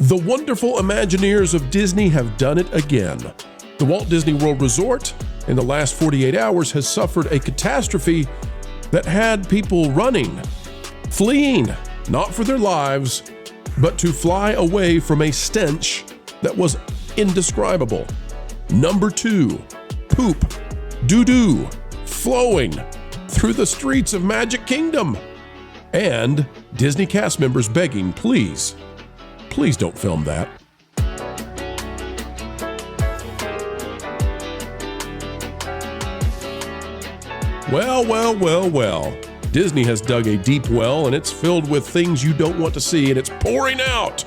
The wonderful Imagineers of Disney have done it again. The Walt Disney World Resort in the last 48 hours has suffered a catastrophe that had people running, fleeing, not for their lives, but to fly away from a stench that was indescribable. Number 2, poop, doo-doo, flowing through the streets of Magic Kingdom. And Disney cast members begging, please don't film that. Well. Disney has dug a deep well, and it's filled with things you don't want to see, and it's pouring out.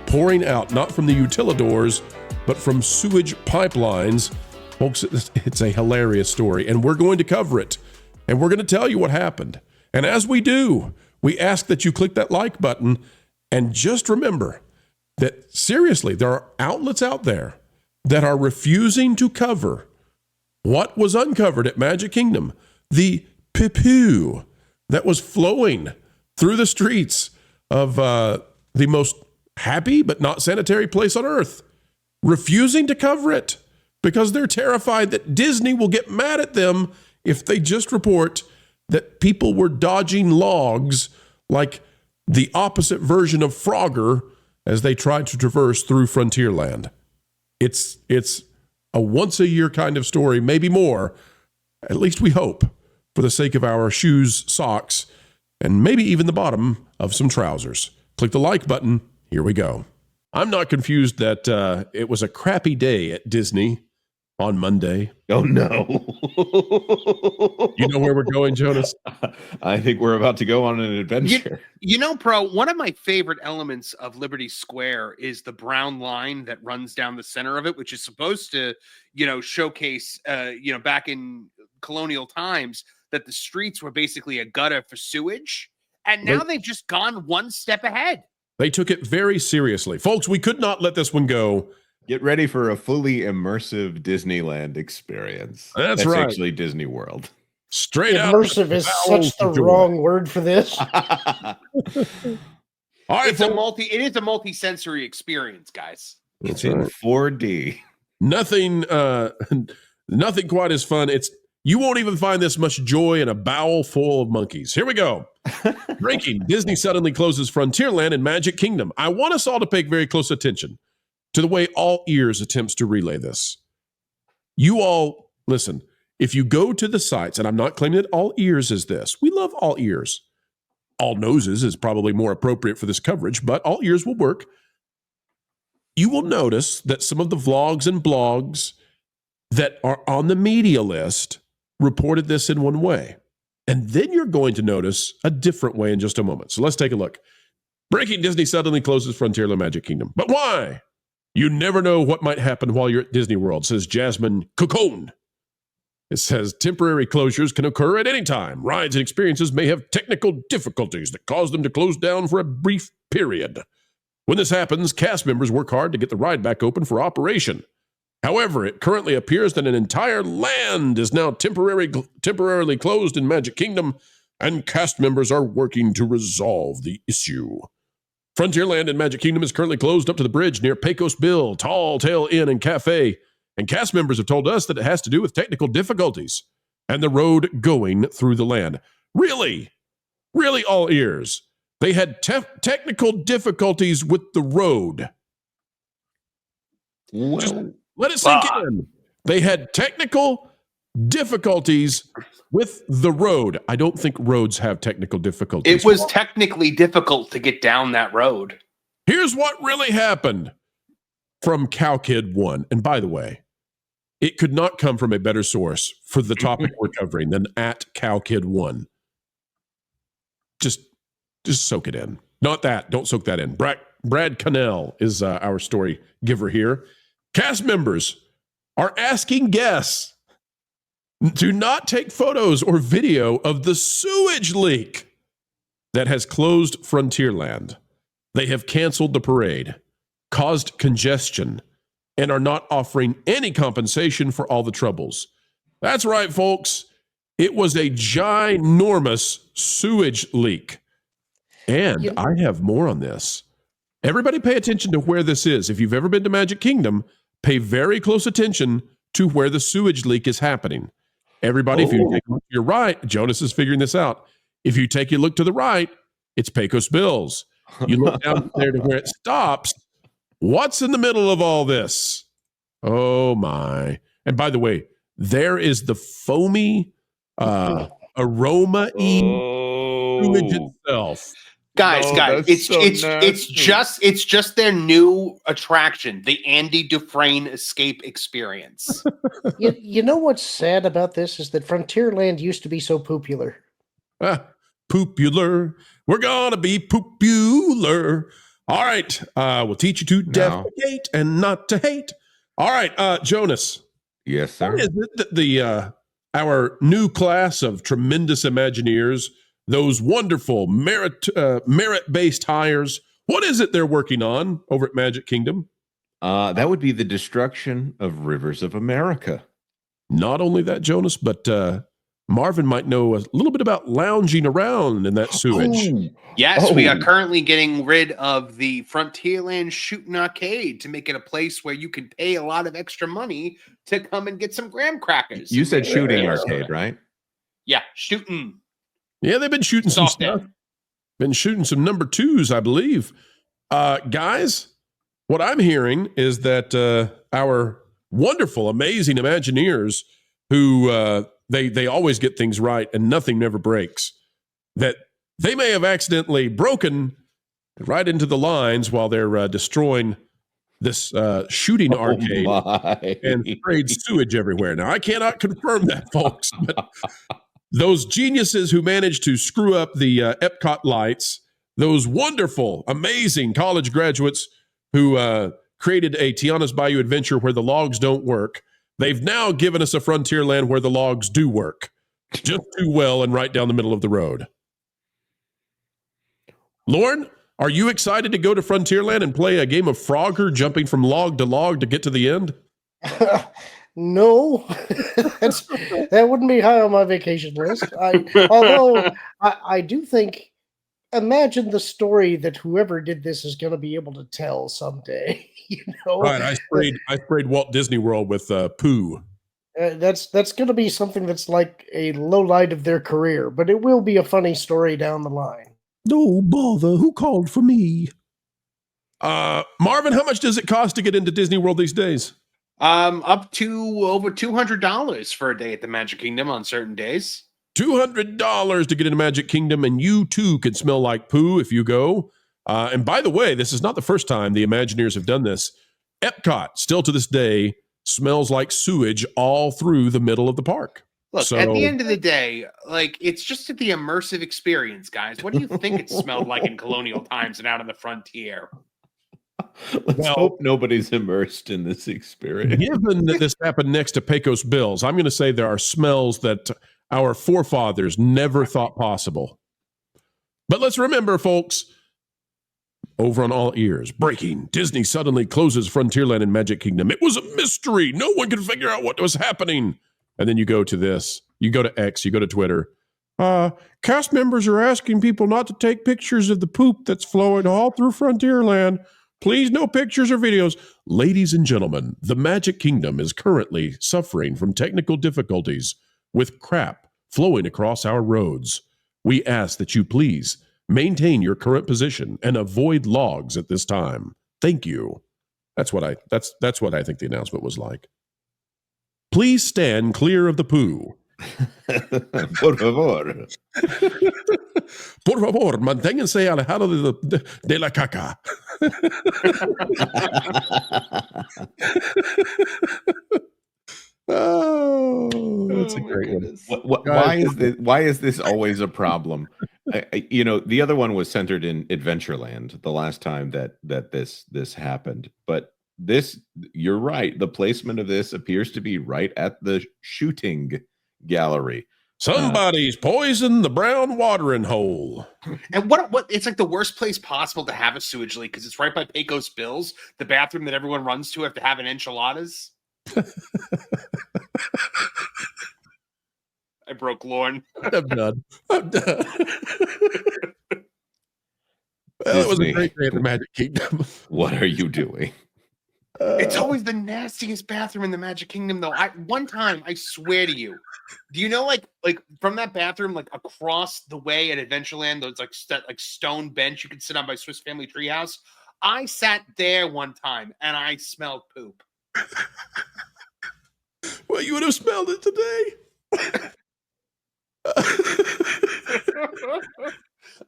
Pouring out, not from the utilidors, but from sewage pipelines. Folks, it's a hilarious story, and we're going to cover it, and we're going to tell you what happened. And as we do, we ask that you click that like button, and just remember that, seriously, there are outlets out there that are refusing to cover what was uncovered at Magic Kingdom. The poo that was flowing through the streets of the most happy but not sanitary place on earth, refusing to cover it because they're terrified that Disney will get mad at them if they just report that people were dodging logs like the opposite version of Frogger as they tried to traverse through Frontierland. It's a once-a-year kind of story, maybe more, at least we hope, for the sake of our shoes, socks, and maybe even the bottom of some trousers. Click the like button. Here we go. I'm not confused that it was a crappy day at Disney on Monday. Oh, no. You know where we're going, Jonas? I think we're about to go on an adventure. You know, Pro, one of my favorite elements of Liberty Square is the brown line that runs down the center of it, which is supposed to, showcase, back in colonial times, that the streets were basically a gutter for sewage. And now they've just gone one step ahead. They took it very seriously. Folks, we could not let this one go. Get ready for a fully immersive Disneyland experience. That's right. Actually Disney World. Straight out. Immersive is such the wrong word for this. All right, it is a multi-sensory experience, guys. It's in 4D. Nothing quite as fun. You won't even find this much joy in a bowl full of monkeys. Here we go. Breaking. Disney suddenly closes Frontierland and Magic Kingdom. I want us all to pay very close attention to the way All Ears attempts to relay this. You all, listen, if you go to the sites, and I'm not claiming that All Ears is this. We love All Ears. All Noses is probably more appropriate for this coverage, but All Ears will work. You will notice that some of the vlogs and blogs that are on the media list reported this in one way. And then you're going to notice a different way in just a moment. So let's take a look. Breaking. Disney suddenly closes Frontierland Magic Kingdom. But why? You never know what might happen while you're at Disney World, says Jasmine Cocone. It says temporary closures can occur at any time. Rides and experiences may have technical difficulties that cause them to close down for a brief period. When this happens, cast members work hard to get the ride back open for operation. However, it currently appears that an entire land is now temporarily closed in Magic Kingdom, and cast members are working to resolve the issue. Frontierland in Magic Kingdom is currently closed up to the bridge near Pecos Bill, Tall Tale Inn and Cafe, and cast members have told us that it has to do with technical difficulties and the road going through the land. Really, All Ears. They had technical difficulties with the road. Well, just let it sink in. They had technical difficulties with the road. I don't think roads have technical difficulties. It was technically difficult to get down that road. Here's what really happened from Cowkid 1. And by the way, it could not come from a better source for the topic we're covering than at Cowkid 1. Just soak it in. Not that. Don't soak that in. Brad Cannell is our story giver here. Cast members are asking guests to not take photos or video of the sewage leak that has closed Frontierland. They have canceled the parade, caused congestion, and are not offering any compensation for all the troubles. That's right, folks. It was a ginormous sewage leak. And I have more on this. Everybody pay attention to where this is. If you've ever been to Magic Kingdom, pay very close attention to where the sewage leak is happening. Everybody, if you take a look to your right, Jonas is figuring this out. If you take a look to the right, it's Pecos Bills. You look down there to where it stops. What's in the middle of all this? Oh, my. And by the way, there is the foamy aroma sewage itself. Guys, it's just their new attraction, the Andy Dufresne Escape Experience. You know what's sad about this is that Frontierland used to be so popular. Popular. We're gonna be popular. All right. We'll teach you to defecate and not to hate. All right, Jonas. Yes, sir. What is it that our new class of tremendous Imagineers, those wonderful merit-based hires, what is it they're working on over at Magic Kingdom? That would be the destruction of rivers of America. Not only that, Jonas, but Marvin might know a little bit about lounging around in that sewage. Yes, we are currently getting rid of the Frontierland Shooting Arcade to make it a place where you can pay a lot of extra money to come and get some graham crackers. You said shooting arcade, right? Yeah, shooting. Yeah, they've been shooting some stuff. Been shooting some number 2s, I believe. Guys, what I'm hearing is that our wonderful, amazing Imagineers who they always get things right and nothing never breaks, that they may have accidentally broken right into the lines while they're destroying this shooting arcade and sprayed sewage everywhere. Now, I cannot confirm that, folks, but those geniuses who managed to screw up the Epcot lights, those wonderful, amazing college graduates who created a Tiana's Bayou adventure where the logs don't work, they've now given us a Frontierland where the logs do work. Just too well and right down the middle of the road. Lauren, are you excited to go to Frontierland and play a game of Frogger, jumping from log to log to get to the end? No, that wouldn't be high on my vacation list. Although I do think, imagine the story that whoever did this is going to be able to tell someday. You know, right? I sprayed Walt Disney World with poo. That's going to be something that's like a low light of their career, but it will be a funny story down the line. No bother, who called for me? Marvin, how much does it cost to get into Disney World these days? Up to over $200 for a day at the Magic Kingdom on certain days. $200 to get into Magic Kingdom, and you too can smell like poo if you go. And by the way, this is not the first time the Imagineers have done this. Epcot, still to this day, smells like sewage all through the middle of the park. Look, at the end of the day, like, it's just the immersive experience, guys. What do you think it smelled like in colonial times and out on the frontier? Let's hope nobody's immersed in this experience. Given that this happened next to Pecos Bills, I'm going to say there are smells that our forefathers never thought possible. But let's remember, folks, over on all ears, breaking, Disney suddenly closes Frontierland and Magic Kingdom. It was a mystery. No one could figure out what was happening. And then you go to this. You go to X. You go to Twitter. Cast members are asking people not to take pictures of the poop that's flowing all through Frontierland. Please, no pictures or videos. Ladies and gentlemen, the Magic Kingdom is currently suffering from technical difficulties with crap flowing across our roads. We ask that you please maintain your current position and avoid logs at this time. Thank you. That's what I think the announcement was like. Please stand clear of the poo. Por favor. Por favor, manténganse alejado de la caca. That's a great one. Why is this always a problem? The other one was centered in Adventureland the last time that this happened, but this, you're right. The placement of this appears to be right at the shooting gallery. Somebody's poisoned the brown watering hole. And what it's like the worst place possible to have a sewage leak because it's right by Pecos Bills, the bathroom that everyone runs to after having enchiladas. I broke Lauren. I'm done. Well, it was a Disney. great day at the Magic Kingdom. What are you doing? It's always the nastiest bathroom in the Magic Kingdom, though. One time, I swear to you, do you know, like from that bathroom, like across the way at Adventureland, those like stone bench you can sit on by Swiss Family Treehouse. I sat there one time and I smelled poop. Well, you would have smelled it today.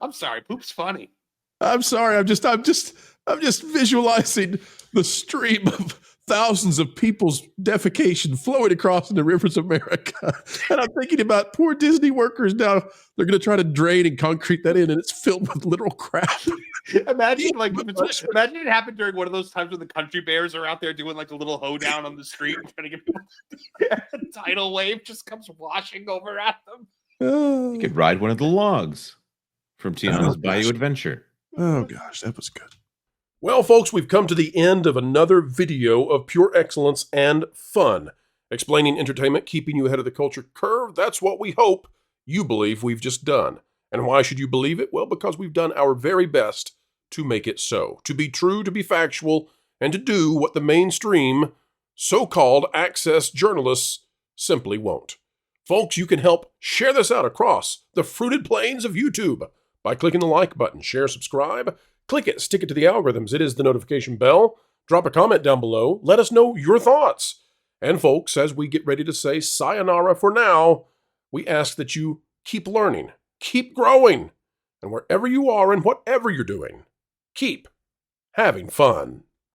I'm sorry, poop's funny. I'm sorry. I'm just visualizing the stream of thousands of people's defecation flowing across the rivers of America. And I'm thinking about poor Disney workers now. They're going to try to drain and concrete that in, and it's filled with literal crap. Imagine it happened during one of those times when the country bears are out there doing like a little hoedown on the street and trying to get people. A tidal wave just comes washing over at them. You could ride one of the logs from Tiana's Bayou Adventure. Oh, gosh, that was good. Well, folks, we've come to the end of another video of pure excellence and fun. Explaining entertainment, keeping you ahead of the culture curve. That's what we hope you believe we've just done. And why should you believe it? Well, because we've done our very best to make it so. To be true, to be factual, and to do what the mainstream, so-called access journalists simply won't. Folks, you can help share this out across the fruited plains of YouTube by clicking the like button. Share, subscribe, click it, stick it to the algorithms. It is the notification bell. Drop a comment down below. Let us know your thoughts. And folks, as we get ready to say sayonara for now, we ask that you keep learning, keep growing, and wherever you are and whatever you're doing, keep having fun.